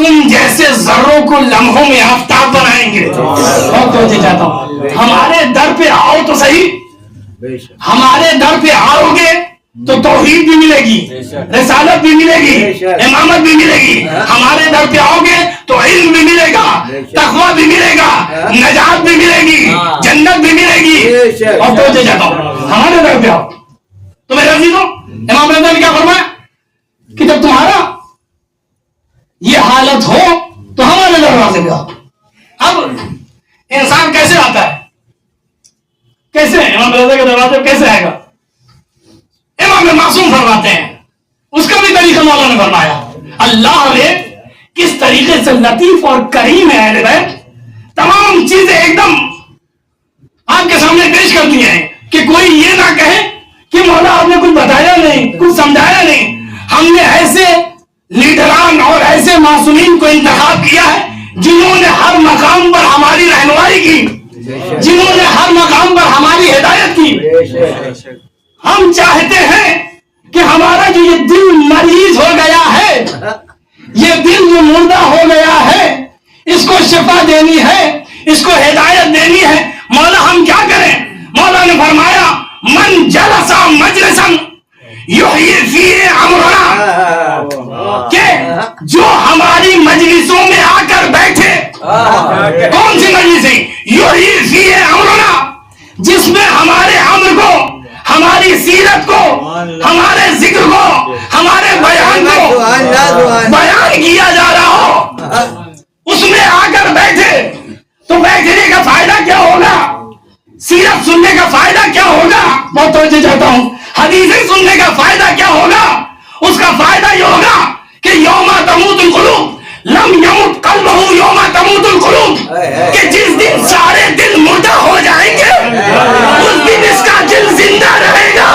Speaker 1: تم جیسے ذروں کو لمحوں میں آفتاب بنائیں گے. بہت توجہ چاہتا ہوں. ہمارے در پہ آؤ تو صحیح, ہمارے در پہ آؤ گے تو توحید بھی ملے گی, رسالت بھی ملے گی, امامت بھی ملے گی. ہمارے در پہ آؤ گے تو علم بھی ملے گا, تقویٰ بھی ملے گا, نجات بھی ملے گی, جنت بھی ملے گی. اور توجہ چاہتا ہوں, ہمارے در پہ آؤ تو میرے عزیزوں, امام رضا نے کیا فرمایا کہ جب تمہارا یہ حالت ہو تو ہمارے دروازے پہ آؤ. اب انسان کیسے آتا ہے, کیسے امام رضا کے دروازے پہ کیسے آئے گا؟ امام معصوم فرماتے ہیں, اس کا بھی طریقہ مولانا نے فرمایا. اللہ نے کس طریقے سے لطیف اور کریم ہے اہل بیت, تمام چیزیں ایک دم آپ کے سامنے پیش کر دی ہیں کہ کوئی یہ نہ کہے کہ مولا آپ نے کچھ بتایا نہیں, کچھ سمجھایا نہیں. ہم نے ایسے لیڈران اور ایسے معصومین کو انتخاب کیا ہے جنہوں نے ہر مقام پر ہماری رہنمائی کی, جنہوں نے ہر مقام پر ہماری ہدایت کی. ہم چاہتے ہیں کہ ہمارا جو یہ دل مریض ہو گیا ہے, یہ دل جو مردہ ہو گیا ہے, اس کو شفا دینی ہے, اس کو ہدایت دینی ہے. مولا ہم کیا کریں؟ مولا نے فرمایا من جلسا مجلسا یحیی فیہ امرنا, کہ جو ہماری مجلسوں میں آ کر بیٹھے. کون سی مجلسیں؟ یحیی فیہ امرنا, جس میں ہمارے امر کو, ہماری سیرت کو, ہمارے ذکر کو, ہمارے بیان کو بیان کیا جا رہا ہو, اس میں آ کر بیٹھے تو بیٹھنے کا فائدہ کیا ہوگا؟ سیرت سننے کا فائدہ کیا ہوگا؟ بہت توجہ چاہتا ہوں. حدیثیں سننے کا فائدہ کیا ہوگا؟ اس کا فائدہ یہ ہوگا کہ یوم تموت القلوب لم یمت قلبہ یوم تموت القلوب, کہ جس دن سارے دل مردہ ہو جائیں گے اس دن اس کا دل زندہ رہے گا.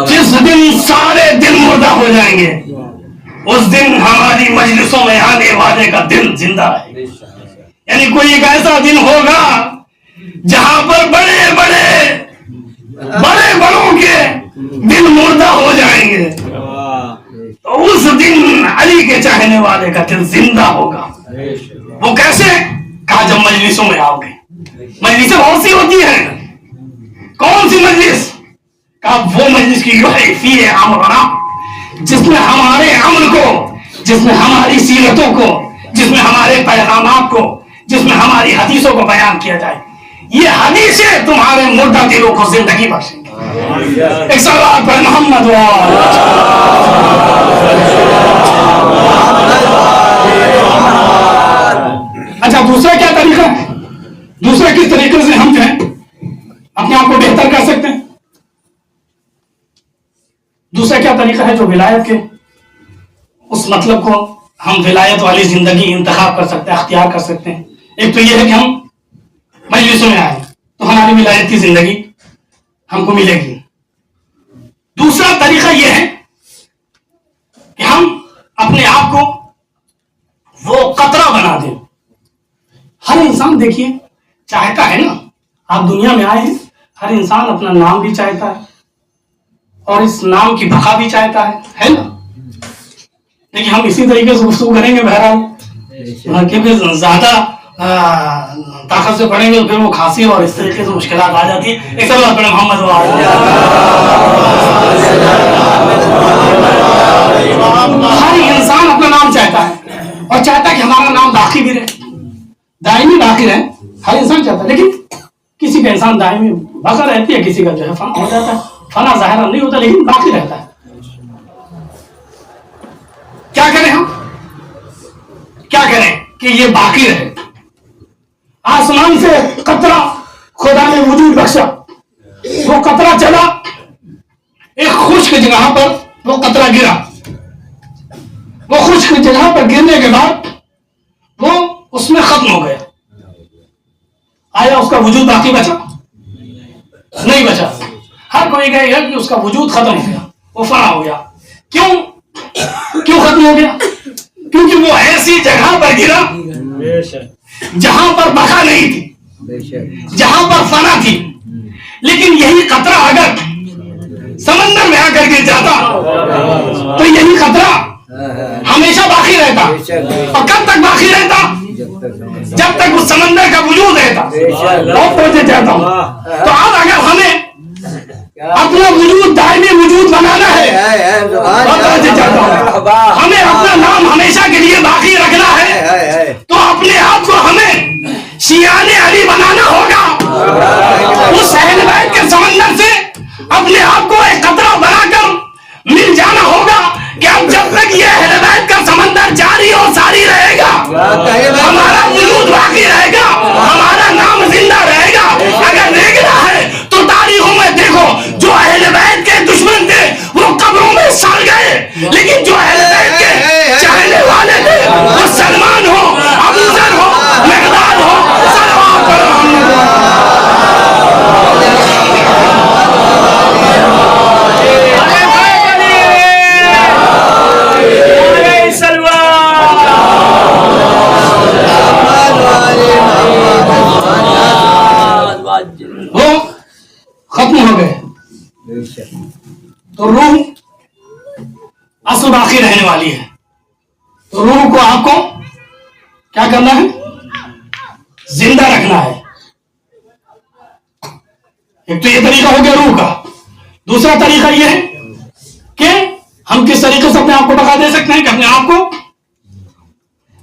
Speaker 1: جس دن سارے دل مردہ ہو جائیں گے اس دن ہماری مجلسوں میں آنے والے کا دل زندہ رہے گا. یعنی کوئی ایک ایسا دن ہوگا جہاں پر بڑے بڑوں کے دل مردہ ہو جائیں گے, تو اس دن علی کے چاہنے والے کا دل زندہ ہوگا. وہ کیسے؟ کہا جب مجلسوں میں آؤ گے. مجلسیں بہت سی ہوتی ہیں, کون سی مجلس؟ کہا وہ مجلس کی یحیی فیہ امرنا, جس میں ہمارے عمل کو, جس میں ہماری سیرتوں کو, جس میں ہمارے پیغامات کو, جس میں ہماری حدیثوں کو بیان کیا جائے. یہ حدیثیں تمہارے مردہ دلوں کو زندگی بخشیں گے. ایک صلوات پر محمد اچھا, دوسرا کیا طریقہ ہے؟ دوسرا کس طریقے سے ہم جو ہے اپنے آپ کو بہتر کر سکتے ہیں؟ دوسرا کیا طریقہ ہے جو ولایت کے اس مطلب کو ہم ولایت والی زندگی انتخاب کر سکتے ہیں, اختیار کر سکتے ہیں؟ ایک تو یہ ہے کہ ہم مجلسوں میں آئیں تو ہماری ولایت کی زندگی ہم کو ملے گی. دوسرا طریقہ یہ ہے کہ ہم اپنے آپ کو وہ قطرہ بنا دیں. ہر انسان دیکھیے چاہتا ہے نا, آپ دنیا میں آئے ہیں, ہر انسان اپنا نام بھی چاہتا ہے اور اس نام کی بقا بھی چاہتا ہے نا. لیکن ہم اسی طریقے سے گفتگو کریں گے بہرحال, کیونکہ زیادہ طاقت سے پڑھیں گے تو پھر وہ کھانسی اور اس طریقے سے مشکلات آ جاتی ہیں. ایک سب اپنے محمد ہر انسان اپنا نام چاہتا ہے اور چاہتا ہے کہ ہمارا نام باقی بھی رہے, دائمی باقی رہے. ہر انسان چاہتا ہے, لیکن کسی کا انسان دائمی باقی رہتی ہے, کسی کا جو ہے فنا ہو جاتا ہے. فنا ظاہر نہیں ہوتا لیکن باقی رہتا ہے. کیا کریں ہم, کیا کریں کہ یہ باقی رہے؟ آسمان سے قطرہ خدا نے وجود بخشا, وہ قطرہ چلا ایک خشک جگہ پر, وہ قطرہ گرا, وہ خشک جگہ پر گرنے کے بعد وہ اس میں ختم ہو گیا. آیا اس کا وجود باقی بچا؟ نہیں بچا. ہر کوئی کہے گا کہ اس کا وجود ختم ہو گیا, وہ فنا ہو گیا. کیوں؟ ختم ہو گیا، کیونکہ وہ ایسی جگہ پر گرا جہاں پر بقا نہیں تھی، جہاں پر فنا تھی. لیکن یہی قطرہ اگر سمندر میں آ کر گر جاتا تو یہی قطرہ ہمیشہ باقی رہتا. اور کب تک باقی رہتا؟ جب تک اس سمندر کا وجود رہتا. بہت پہنچے چاہتا ہوں. تو اب اگر ہمیں اپنا وجود دائمی وجود بنانا ہے، بہت پہنچے چاہتا ہوں، ہمیں اپنا نام ہمیشہ کے لیے باقی رکھنا ہے، تو اپنے آپ کو ہمیں شیعان علی بنانا ہوگا. اس اہل بیت کے سمندر سے اپنے آپ کو ایک قطرہ بنا کر مل جانا ہوگا کہ اب جب تک یہ اہل بیت کا سمندر جاری اور ساری رہے گا، ہمارا وجود باقی رہے گا، ہمارا نام زندہ رہے گا. اگر دیکھنا ہے تو تاریخوں میں دیکھو، جو اہل بیت کے دشمن تھے وہ قبروں میں سڑ گئے، لیکن جو اہل بیت کے چاہنے والے تھے وہ سلمان ہو، ابو ذر ہو، مقداد ہو، صلوات پر وہ ختم ہو گئے. تو روح اصل باقی رہنے والی ہے. تو روح کو آپ کو کیا کرنا ہے؟ زندہ رکھنا ہے. ایک تو یہ طریقہ ہو گیا روح کا. دوسرا طریقہ یہ ہے کہ ہم کس طریقے سے اپنے آپ کو بقا دے سکتے ہیں کہ اپنے آپ کو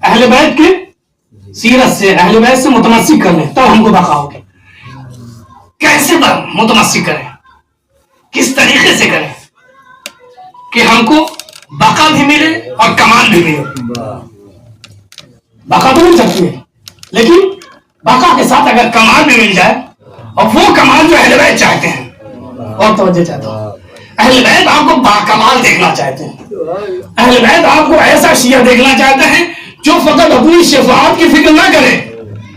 Speaker 1: اہل بیت کے سیرت سے، اہل بیت سے متمسک کر لیں، تب ہم کو بقا ہوگی. کیسے متمسک کریں، کس طریقے سے کریں کہ ہم کو بقا بھی ملے اور کمال بھی ملے. بقا تو مل سکتی ہے، لیکن بقا کے ساتھ اگر کمال بھی مل جائے، اور وہ کمال جو اہل بیت چاہتے ہیں، اور توجہ چاہتا ہوں، اہل بیت آپ کو باکمال دیکھنا چاہتے ہیں. اہل بیت آپ کو ایسا شیعہ دیکھنا چاہتے ہیں جو فقط اپنی شفاعت کی فکر نہ کرے،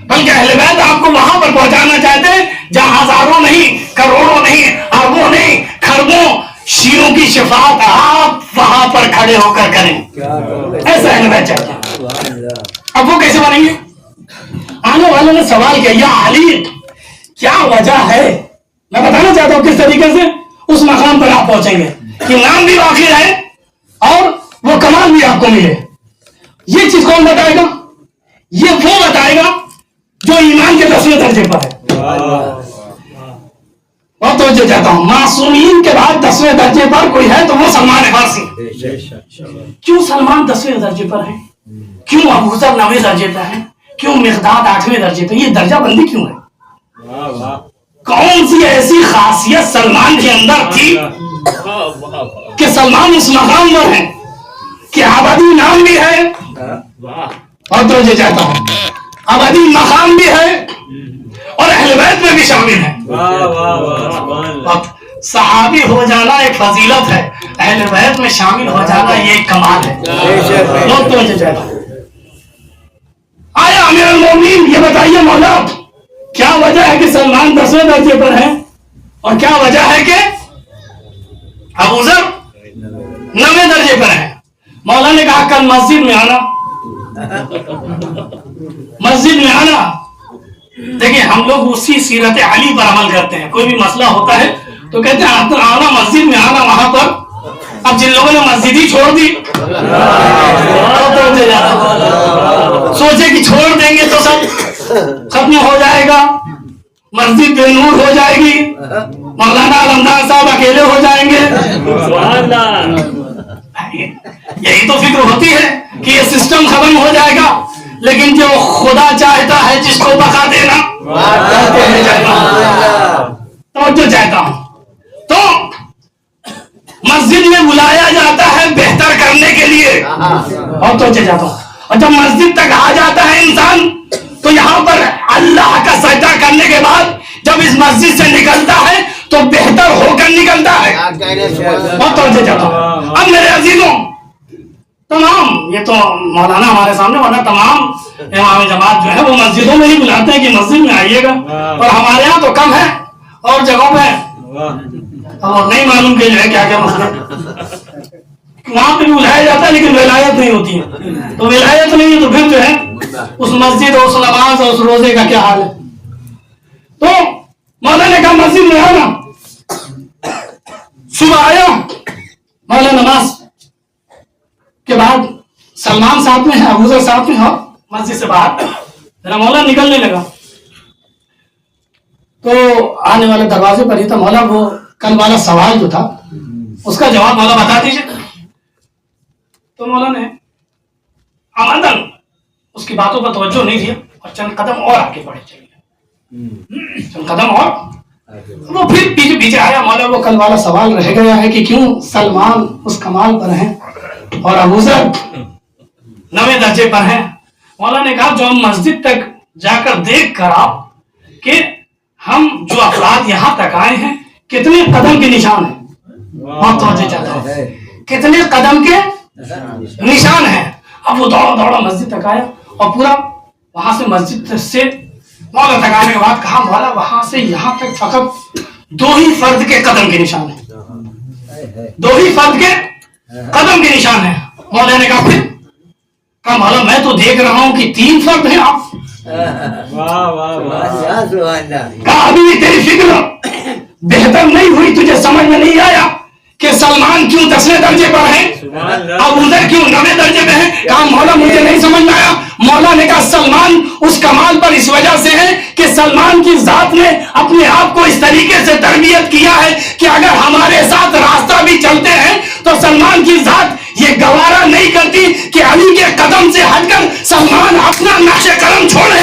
Speaker 1: بلکہ اہل بیت آپ کو وہاں پر پہنچانا چاہتے ہیں جہاں ہزاروں نہیں، کروڑوں نہیں، اربوں نہیں، خربوں شیعوں کی شفاعت آپ وہاں پر کھڑے ہو کر کریں. ایسا اہل بیت چاہتے ہیں. اب وہ کیسے بنیں گے؟ آنے والوں نے سوال کیا، یا علی کیا وجہ ہے؟ میں بتانا چاہتا ہوں کس طریقے سے اس مقام پر آپ پہنچیں گے کہ نام بھی باقی رہے اور وہ کمال بھی آپ کو ملے. یہ چیز کون بتائے گا؟ یہ وہ بتائے گا جو ایمان کے 10ویں درجے پر ہے. اور توجہ چاہتا ہوں، معصومین کے بعد 10ویں درجے پر کوئی ہے تو وہ سلمان فارسی. کیوں سلمان 10ویں درجے پر ہے؟ کیوں ابو ذر 9ویں درجے پر ہے؟ کیوں مقداد 8ویں درجے پر؟ یہ درجہ بندی کیوں ہے؟ کون سی ایسی خاصیت سلمان کے اندر تھی کہ سلمان اس مقام پر ہے کہ ابدی نام بھی ہے، اور توجہ چاہتا ہوں ابدی مقام بھی ہے اور اہل بیت میں بھی شامل ہے. صحابی ہو جانا ایک فضیلت ہے، اہل بیت میں شامل ہو جانا یہ ایک کمال ہے. اور توجہ چاہتا ہوں، آیا امیر المومنین یہ بتائیے مولا کیا وجہ ہے کہ سلمان 10ویں درجے پر ہے اور کیا وجہ ہے کہ ابو ذر 9ویں درجے پر ہے؟ مولا نے کہا کل مسجد میں آنا، مسجد میں آنا. دیکھیں ہم لوگ اسی سیرت علی پر عمل کرتے ہیں. کوئی بھی مسئلہ ہوتا ہے تو کہتے ہیں آنا مسجد میں آنا وہاں پر. اب جن لوگوں نے مسجد ہی چھوڑ دی سوچے کہ چھوڑ دیں گے تو سب ختم ہو جائے گا، مسجد بے نور ہو جائے گی، مولانا علمدار صاحب اکیلے ہو جائیں گے. یہی تو فکر ہوتی ہے کہ یہ سسٹم ختم ہو جائے گا، لیکن جو خدا چاہتا ہے جس کو بقا دینا توجہ چاہتا ہوں. تو مسجد میں بلایا جاتا ہے بہتر کرنے کے لیے، اور توجہ چاہتا ہوں. اور جب مسجد تک آ جاتا ہے انسان تو یہاں پر اللہ کا سجدہ کرنے کے بعد جب اس مسجد سے نکلتا ہے تو بہتر ہو کر نکلتا ہے. بہت توجہ چاہتا ہوں. اب میرے عزیزوں تمام، یہ تو مولانا ہمارے سامنے، ورنہ تمام امام جماعت جو ہے وہ مسجدوں میں ہی بلاتے ہیں کہ مسجد میں آئیے گا، اور ہمارے یہاں تو کم ہے اور جگہوں پہ اور نہیں معلوم کہ جو ہے کیا کیا مسئلہ. وہاں پہ بھی بلایا جاتا ہے لیکن ولایت نہیں ہوتی ہے. تو ولایت نہیں ہے تو پھر جو ہے اس مسجد اور اس نماز اور اس روزے کا کیا حال ہے؟ تو مولانا نے کہا مسجد میں آنا. صبح آیا مولانا نماز کے بعد سلمان ساتھ میں ہے، ابوذر ساتھ میں ہے، مسجد سے باہر میرا مولا نکلنے لگا تو آنے والے دروازے پر ہی تھا. مولا وہ کل والا سوال جو تھا اس کا جواب مولا بتا دیجیے. تو مولا نے آمدن اس کی باتوں پر توجہ نہیں دیا اور چند قدم اور آگے بڑھے چلے. چند قدم اور وہ پھر پیچھے پیچھے آیا. مولا وہ کل والا سوال رہ گیا ہے کہ کیوں سلمان اس کمال پر ہیں اور ابوذر 9ویں درجے پر ہیں. مولا نے کہا جو ہم مسجد تک جا کر دیکھ کر آپ کہ ہم جو افراد یہاں تک آئے ہیں کتنے قدم کے نشان ہیں. بہت توجہ چاہتا ہوں کتنے قدم کے نشان ہیں. اب وہ دوڑا دوڑا مسجد تک آیا اور پورا وہاں سے مسجد سے مولا تک آنے کے بعد کہا مولا وہاں سے یہاں تک فقط 2 ہی فرد کے قدم کے نشان ہیں. 2 ہی فرد کے قدم کے نشان ہیں. مولا نے کہا پھر کہا مولا میں تو دیکھ رہا ہوں کہ 3 فرد ہیں آپ. کہا ابھی بھی تیری فکر بہتر نہیں ہوئی، تجھے سمجھ میں نہیں آیا کہ سلمان کیوں 10ویں درجے پر ہیں ابوذر کیوں 9ویں درجے پہ ہیں. کہا مولا مجھے نہیں سمجھ میں آیا. مولا نے کہا سلمان اس کمال پر اس وجہ سے ہے کہ سلمان کی ذات نے اپنے آپ کو اس طریقے سے تربیت کیا ہے کہ اگر ہمارے ساتھ راستہ بھی چلتے ہیں تو سلمان کی ذات یہ گوارا نہیں کرتی کہ علی کے قدم سے ہٹ کر سلمان اپنا نقش قدم چھوڑے.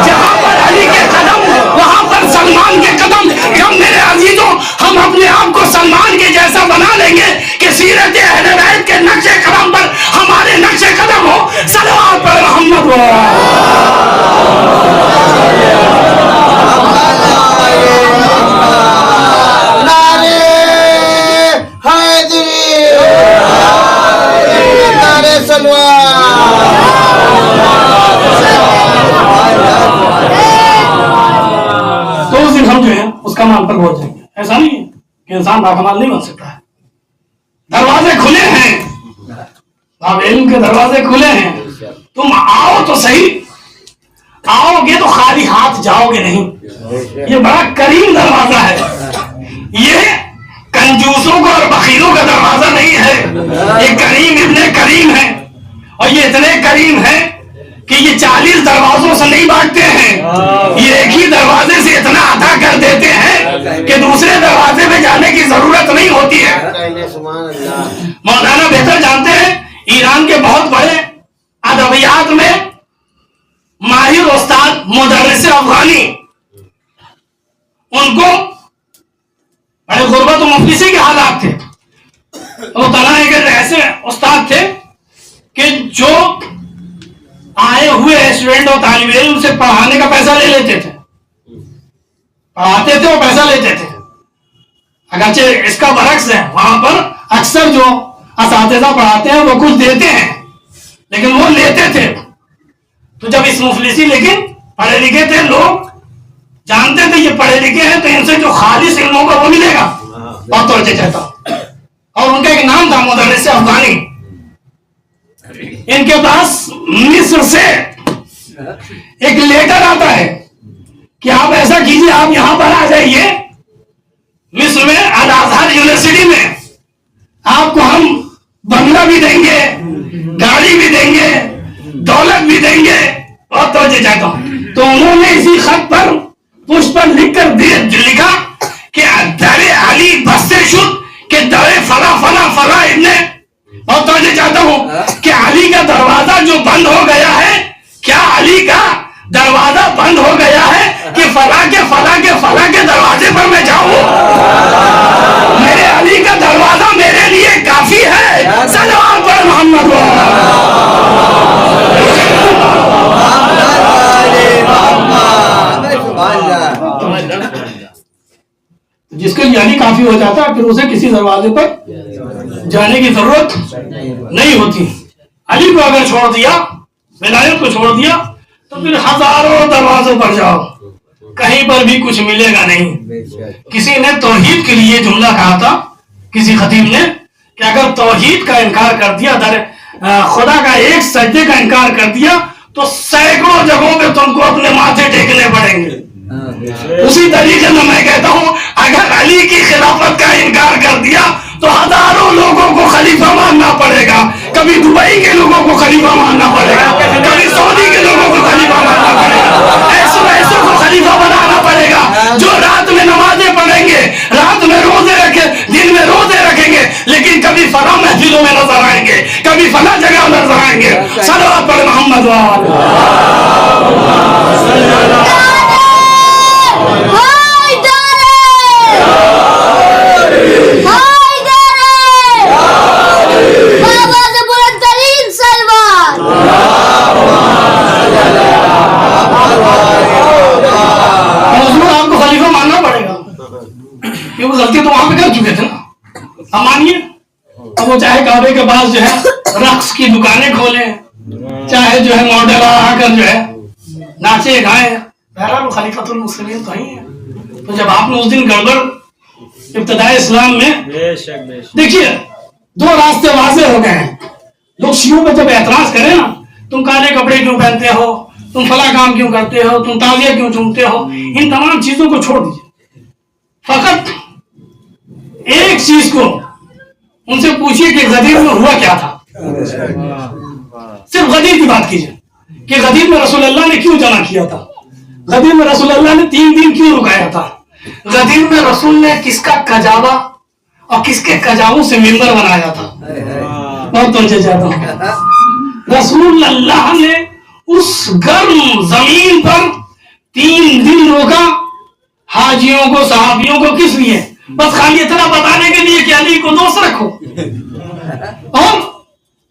Speaker 1: جہاں پر علی کے قدم وہاں پر سلمان کے قدم. جب میرے عزیزوں ہم اپنے آپ کو سلمان کے جیسا بنا لیں گے کہ سیرت اہل بیت کے نقش قدم پر ہمارے نقش قدم ہو. صلوات پر محمد تو اس دن ہم جو ہے اس کمال پر پہنچ جائیں گے. ایسا نہیں ہے کہ انسان باکمال نہیں بن سکتا ہے. دروازے کھلے ہیں، آپ علم کے دروازے کھلے ہیں. تم آؤ تو صحیح، آؤ گے تو خالی ہاتھ جاؤ گے نہیں. یہ بڑا کریم دروازہ ہے. یہ کنجوسوں کا اور بخیلوں کا دروازہ نہیں ہے. یہ کریم ابن کریم ہے اور یہ اتنے کریم ہیں کہ یہ 40 دروازوں سے نہیں بانٹتے ہیں. یہ ایک ہی دروازے سے اتنا عطا کر دیتے ہیں کہ دوسرے دروازے میں جانے کی ضرورت نہیں ہوتی ہے. مولانا بہتر جانتے ہیں ایران کے بہت بڑے ادبیات میں ماہر استاد مدرس افغانی، ان کو بڑے غربت و مفلسی کے حالات تھے. وہ تنہا ایک ایسے استاد تھے کہ جو آئے ہوئے اسٹوڈنٹ اور طالب علم سے پڑھانے کا پیسہ لے لیتے تھے. پڑھاتے تھے اور پیسہ لیتے تھے. اگرچہ اس کا برعکس ہے، وہاں پر اکثر جو اساتذہ پڑھاتے ہیں وہ کچھ دیتے ہیں لیکن وہ لیتے تھے. تو جب اس مفلسی لیکن پڑھے لکھے تھے، لوگ جانتے تھے یہ پڑھے لکھے ہیں تو ان سے جو خالص علم ہوگا وہ ملے گا. بہت توجہ چاہتا ہوں. اور ان کا ایک نام تھا مدرس افغانی. ان کے پاس مصر سے ایک لیٹر آتا ہے کہ آپ ایسا کیجیے، آپ یہاں پر آ جائیے مصر میں الازہر یونیورسٹی میں، آپ کو ہم بنگلہ بھی دیں گے، گاڑی بھی دیں گے، دولت بھی دیں گے. بہت توجہ چاہتا ہوں. تو انہوں نے اسی خط پر پشت پر لکھ کر لکھا کہ در علی بستے شد کہ در فلا فلا فلا ابن. بہت توجہ چاہتا ہوں کہ علی کا دروازہ جو بند ہو گیا ہے، کیا علی کا دروازہ بند ہو گیا ہے کہ فلاں کے فلاں کے فلاں کے دروازے پر میں جاؤں؟ میرے علی کا دروازہ میرے لیے کافی ہے. صلوات پر محمد. جس کے لیے علی کافی ہو جاتا ہے پھر اسے کسی دروازے پر جانے کی ضرورت نہیں ہوتی. علی کو اگر چھوڑ دیا، ولایت کو چھوڑ دیا تو پھر ہزاروں دروازوں پر جاؤ، کہیں پر بھی کچھ ملے گا نہیں. کسی نے توحید کے لیے جملہ کہا تھا، کسی خطیب نے کہ اگر توحید کا انکار کر دیا، خدا کا ایک سجدے کا انکار کر دیا تو سینکڑوں جگہوں پہ تم کو اپنے ماتھے ٹیکنے پڑیں گے۔ اسی طریقے سے میں کہتا ہوں اگر علی کی خلافت کا انکار کر دیا تو ہزاروں لوگوں کو خلیفہ ماننا پڑے گا، کبھی دبئی کے لوگوں کو خلیفہ ماننا پڑے گا، کبھی سعودی کے لوگوں کو خلیفہ ماننا پڑے گا، ایسوں کو خلیفہ بنانا پڑے گا جو رات میں نمازیں پڑھیں گے، رات میں روزے رکھیں، دن میں روزے رکھیں گے، لیکن کبھی فلاں محفلوں میں نظر آئیں گے، کبھی فلاں جگہ نظر آئیں گے۔ صلوات پڑھ محمد غلطی تو وہاں پہ کر چکے تھے نا، ہم مانیے۔ اب وہ چاہے کعبے کے پاس جو ہے رقص کی دکانیں کھولیں، چاہے جو ہے ماڈل آ کر جو ہے ناچے گائیں، بہرحال خلیفۃ المسلمین تو ہی ہیں۔ تو جب آپ نے اس دن گڑبڑ ابتدائی اسلام میں دیکھیے، دو راستے واضح ہو گئے ہیں۔ لوگ شیعوں پہ جب اعتراض کریں نا، تم کالے کپڑے کیوں پہنتے ہو، تم فلاں کام کیوں کرتے ہو، تم تازیہ کیوں چومتے ہو، ان تمام چیزوں کو چھوڑ دیجیے، فقط ایک چیز کو ان سے پوچھیے کہ غدیر میں ہوا کیا تھا۔ صرف غدیر کی بات کیجیے کہ غدیر میں رسول اللہ نے کیوں جمع کیا تھا، غدیر میں رسول اللہ نے 3 دن کیوں رکایا تھا، غدیر میں رسول نے کس کا کجاوا اور کس کے کجاووں سے ممبر بنایا تھا۔ بہت توجہ چاہتا ہوں، رسول اللہ نے اس گرم زمین پر 3 دن روکا حاجیوں کو، صحابیوں کو، کس لیے؟ بس خالی اتنا بتانے کے لیے کہ علی کو دوست رکھو، اور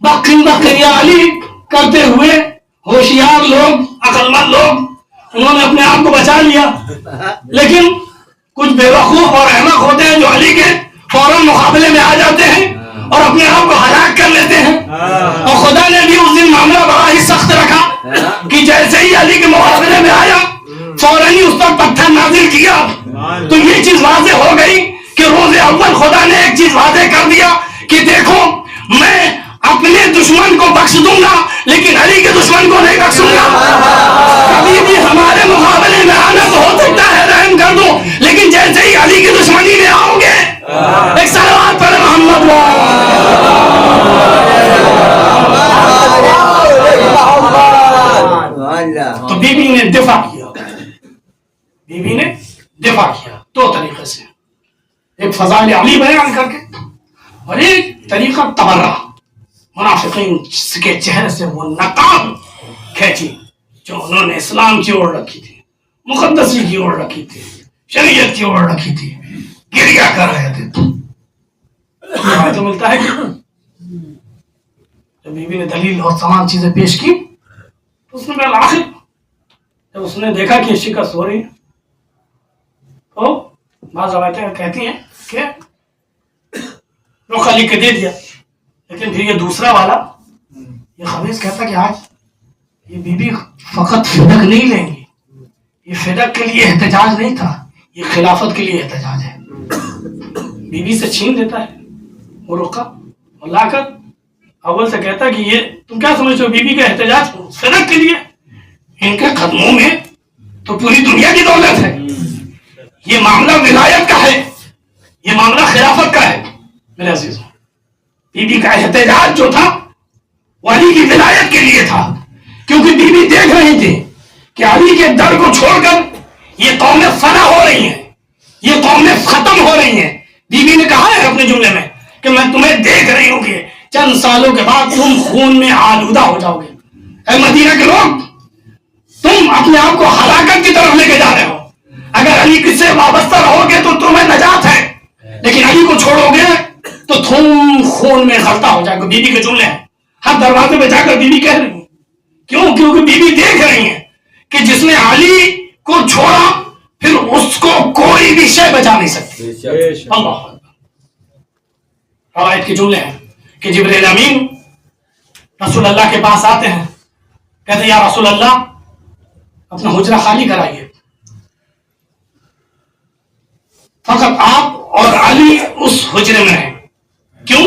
Speaker 1: بکری علی کرتے ہوئے ہوشیار لوگ، عقل مند لوگ، انہوں نے اپنے آپ کو بچا لیا۔ لیکن کچھ بے وقوف اور احمق ہوتے ہیں جو علی کے فوراً مقابلے میں آ جاتے ہیں اور اپنے آپ کو ہلاک کر لیتے ہیں۔ اور خدا نے بھی اس دن معاملہ بڑا ہی سخت رکھا کہ جیسے ہی علی کے مقابلے میں آیا فوراً ہی اس پر پتھر نازل کیا۔ تو یہ چیز واضح ہو گئی کہ روز اول خدا نے ایک چیز واضح کر دیا کہ دیکھو میں اپنے دشمن کو بخش دوں گا لیکن علی کے دشمن کو نہیں بخشوں گا۔ کبھی بھی ہمارے مقابلے میں آنا تو ہو سکتا ہے رحم کر دوں، لیکن جیسے ہی علی کی دشمنی میں آؤ گے، ایک صلوات پڑھ محمد۔ تو بی بی نے دفاع کیا، بی بی نے دفاع کیا 2 طریقے سے، ایک فضائل علی بیان کر کے اور ایک طریقہ تبرہ، منافقین کے چہرے سے وہ نقاب کھینچی جو انہوں نے اسلام کی اوڑ رکھی تھی، مقدسی کی اوڑ رکھی تھی، شریعت کی اوڑ رکھی تھی، گریا کر رہے تھے۔ تو ملتا ہے کہ جب بی بی نے دلیل اور تمام چیزیں پیش کی تو اس نے بالآخر جب اس نے دیکھا کہ شکست ہو رہی ہے تو بعض روایتیں کہتی ہیں کہ روکھا لکھ کے دے دیا، لیکن پھر یہ دوسرا والا یہ خبیث کہتا کہ آج یہ بی بی فقط فدق نہیں لیں گی، یہ فدق کے لیے احتجاج نہیں تھا، یہ خلافت کے لیے احتجاج ہے۔ بی بی سے چھین دیتا ہے وہ رخا اور لا کر اول سے کہتا کہ یہ تم کیا سمجھتے ہو بی بی کا احتجاج فدق کے لیے؟ ان کے قدموں میں تو پوری دنیا کی دولت ہے، یہ معاملہ ولایت کا ہے، یہ معاملہ خلافت کا ہے۔ میرے عزیزوں، بی بی کا احتجاج جو تھا وہ علی کی ولایت کے لیے تھا، کیونکہ بی بی دیکھ رہی تھی کہ علی کے در کو چھوڑ کر یہ قومیں فنا ہو رہی ہیں، یہ قومیں ختم ہو رہی ہیں۔ بی بی نے کہا ہے اپنے جملے میں کہ میں تمہیں دیکھ رہی ہوں کہ چند سالوں کے بعد تم خون میں آلودہ ہو جاؤ گے۔ اے مدینہ کے لوگ، تم اپنے آپ کو ہلاکت کی طرف لے کے جا رہے ہو، اگر علی کس سے وابستہ رہو گے تو تمہیں نجات ہے، لیکن علی کو چھوڑو گے تو تم خون میں غلطہ ہو جائے گا۔ بی بی کے جملے ہیں، ہر دروازے پہ جا کر بی بی کہہ رہی ہیں، کیوں؟ کیونکہ بی بی دیکھ رہی ہیں کہ جس نے علی کو چھوڑا پھر اس کو کوئی بھی شے بچا نہیں سکتی۔ اللہ روایت کے جملے ہیں کہ جبریل امین رسول اللہ کے پاس آتے ہیں، کہتے ہیں یا رسول اللہ اپنا حجرہ خالی کرائیے، فقط آپ اور علی اس حجرے میں رہیں۔ کیوں؟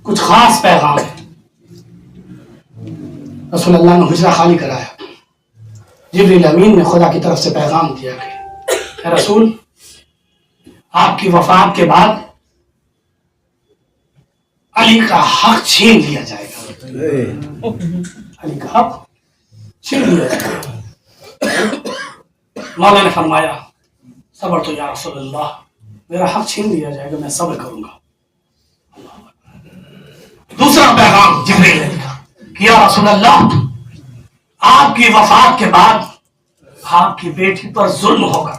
Speaker 1: کچھ خاص پیغام ہے. رسول اللہ نے حجرہ خالی کرایا. جبریل امین نے خدا کی طرف سے پیغام دیا کہ اے رسول آپ کی وفات کے بعد علی کا حق چھین لیا جائے گا. علی کا حق چھین لیا جائے گا. مولا نے فرمایا صبر تو یا رسول اللہ، میرا حق چھین لیا جائے گا، میں صبر کروں گا. دوسرا پیغام جبریل نے لکھا کہ یا رسول اللہ آپ کی وفات کے بعد آپ کی بیٹی پر ظلم ہوگا.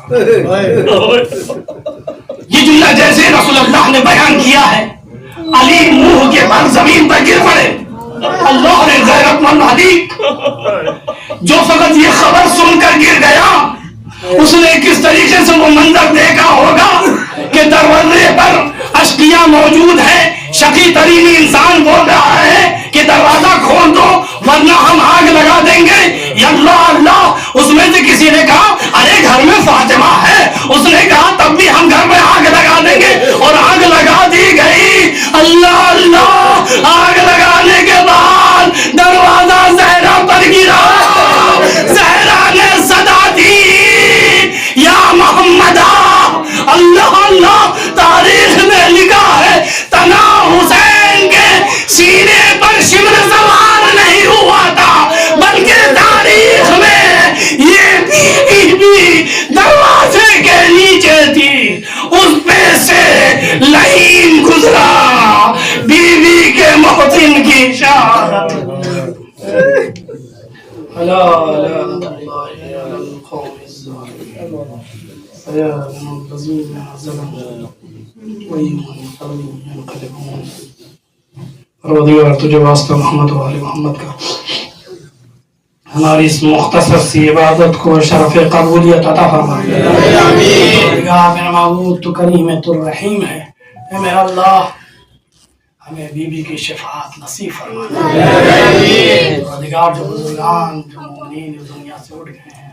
Speaker 1: یہ جملہ جیسے رسول اللہ نے بیان کیا ہے علی منہ کے بل زمین پر گر پڑے. اللہ نے غیرت مند علی جو فقط یہ خبر سن کر گر گیا، اس نے کس طریقے سے وہ منظر دیکھا ہوگا کہ دروازے پر اشقیاء موجود ہے. شقی ترین انسان بول رہا ہے کہ دروازہ کھول دو ورنہ ہم آگ لگا دیں گے. یا اللہ اللہ، اس میں سے کسی نے کہا ارے گھر میں فاطمہ ہے. اس نے کہا تب بھی ہم گھر میں آگ لگا دیں گے، اور آگ لگا دی گئی. اللہ اللہ، آگ لگانے کے بعد دروازہ زہرا پر گرا. زہرا نے صدا دی یا محمد. اللہ اللہ، تاریخ میں لکھا ہے تنا حسین کے سینے پر شمر سوار نہیں ہوا تھا، بلکہ تاریخ میں یہ بیوی بھی دروازے کے نیچے تھی، اس پہ سے لعین گزرا. بیوی کے محسن کی شہادت. پروردگار تجھے واسطہ محمد و آل محمد کا ہماری اس مختصر سی عبادت کو شرف قبولیت عطا فرما. پروردگار میرا معبود تو کریم ہے، تو رحیم ہے. اے میرا اللہ ہمیں بی بی کی شفاعت نصیب فرما. پروردگار جو بزرگان جو مومنین دنیا سے اٹھ گئے ہیں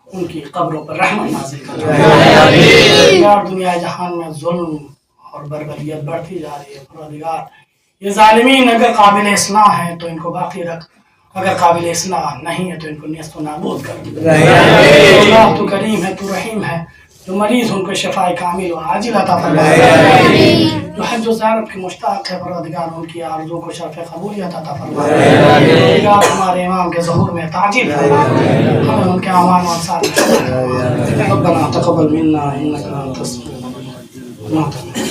Speaker 1: ان کی قبروں پر رحمت نازل کر. پروردگار دنیا جہان میں ظلم اور بربریت بڑھتی جا رہی ہے. پروردگار یہ ظالمین اگر قابل اصلاح ہیں تو ان کو باقی رکھ، اگر قابل اصلاح نہیں ہے تو ان کو نیست و نابود کر. اللہ تو کریم ہے، تو رحیم ہے. جو مریض ان کو شفاء کامل و عاجل عطا فرمائے. جو حج و زیارت کے مشتاق ہے پروردگار ان کی آرزو کو شرف قبولیت عطا فرمائے. پروردگار ہمارے امام کے ظہور میں تعجیل فرمائے، ہمیں ان کے اعمال و انصار میں. ربنا تقبل منا انك انت السميع العليم.